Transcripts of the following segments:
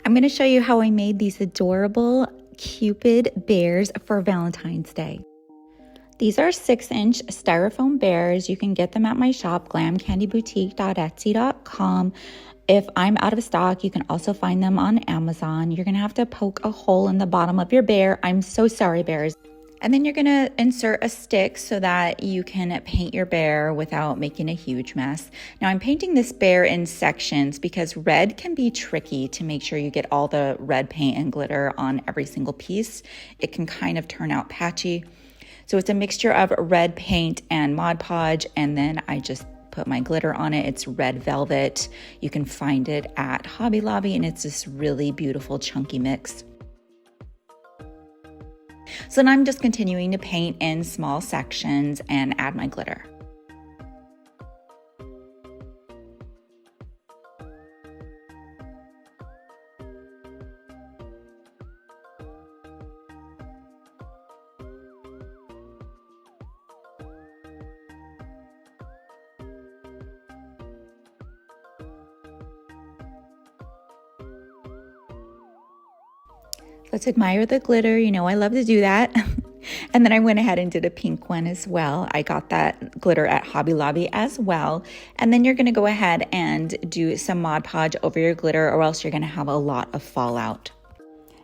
I'm going to show you how I made these adorable Cupid bears for Valentine's Day. These are 6-inch styrofoam bears. You can get them at my shop, glamcandyboutique.etsy.com. If I'm out of stock, you can also find them on Amazon. You're going to have to poke a hole in the bottom of your bear. I'm so sorry, bears. And then you're going to insert a stick so that you can paint your bear without making a huge mess. Now I'm painting this bear in sections because red can be tricky to make sure you get all the red paint and glitter on every single piece. It can kind of turn out patchy. So it's a mixture of red paint and Mod Podge, and then I just put my glitter on it. It's red velvet. You can find it at Hobby Lobby, and it's this really beautiful chunky mix. So now I'm just continuing to paint in small sections and add my glitter. Let's admire the glitter. You know, I love to do that. And then I went ahead and did a pink one as well. I got that glitter at Hobby Lobby as well. And then you're going to go ahead and do some Mod Podge over your glitter, or else you're going to have a lot of fallout.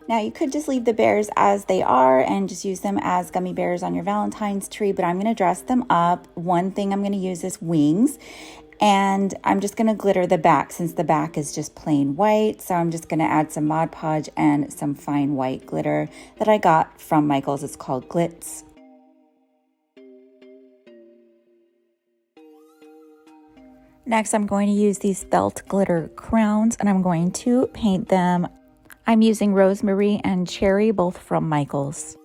Now you could just leave the bears as they are and just use them as gummy bears on your Valentine's tree, but I'm going to dress them up. One thing I'm going to use is wings. And I'm just going to glitter the back since the back is just plain white. So I'm just going to add some Mod Podge and some fine white glitter that I got from Michael's. It's called Glitz. Next, I'm going to use these felt glitter crowns and I'm going to paint them. I'm using Rosemary and Cherry, both from Michael's.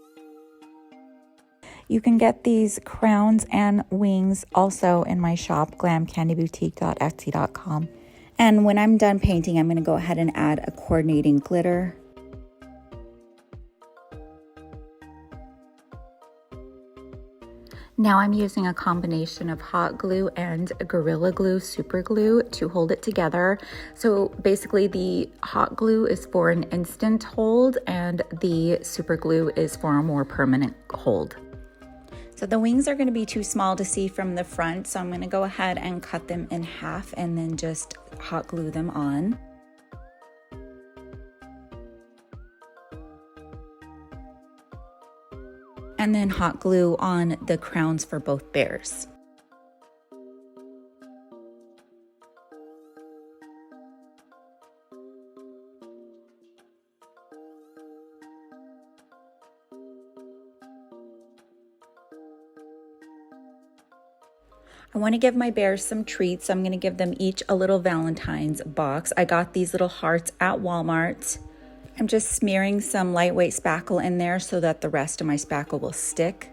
You can get these crowns and wings also in my shop, glamcandyboutique.etsy.com. And when I'm done painting, I'm going to go ahead and add a coordinating glitter. Now I'm using a combination of hot glue and Gorilla Glue super glue to hold it together. So basically the hot glue is for an instant hold and the super glue is for a more permanent hold. So the wings are going to be too small to see from the front, so I'm going to go ahead and cut them in half and then just hot glue them on. And then hot glue on the crowns for both bears. I want to give my bears some treats, so I'm going to give them each a little Valentine's box. I got these little hearts at Walmart. I'm just smearing some lightweight spackle in there so that the rest of my spackle will stick.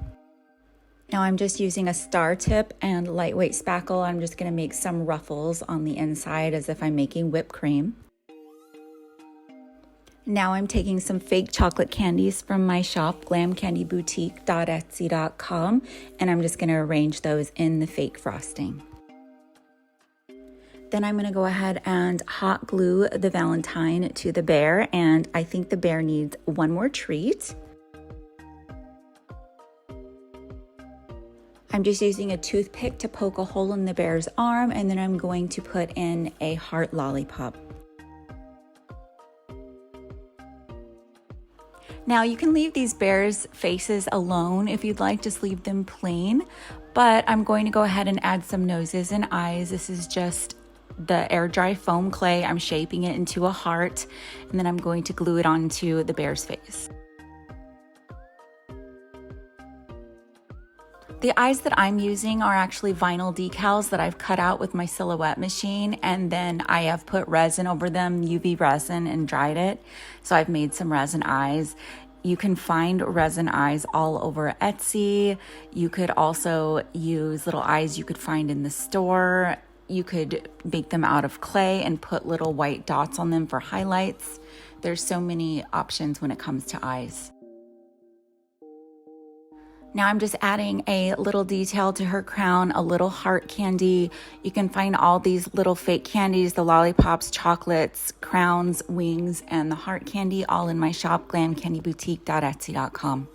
Now I'm just using a star tip and lightweight spackle. I'm just going to make some ruffles on the inside as if I'm making whipped cream. Now I'm taking some fake chocolate candies from my shop, glamcandyboutique.etsy.com, and I'm just going to arrange those in the fake frosting. Then I'm going to go ahead and hot glue the Valentine to the bear, and I think the bear needs one more treat. I'm just using a toothpick to poke a hole in the bear's arm, and then I'm going to put in a heart lollipop. Now you can leave these bears' faces alone if you'd like, just leave them plain, but I'm going to go ahead and add some noses and eyes. This is just the air dry foam clay. I'm shaping it into a heart, and then I'm going to glue it onto the bear's face. The eyes that I'm using are actually vinyl decals that I've cut out with my silhouette machine, and then I have put resin over them, UV resin, and dried it. So I've made some resin eyes. You can find resin eyes all over Etsy. You could also use little eyes you could find in the store. You could make them out of clay and put little white dots on them for highlights. There's so many options when it comes to eyes. Now I'm just adding a little detail to her crown, a little heart candy. You can find all these little fake candies, the lollipops, chocolates, crowns, wings, and the heart candy all in my shop, glamcandyboutique.etsy.com.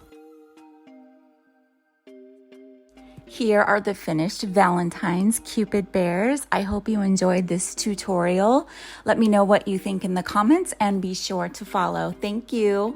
Here are the finished Valentine's Cupid bears. I hope you enjoyed this tutorial. Let me know what you think in the comments and be sure to follow. Thank you.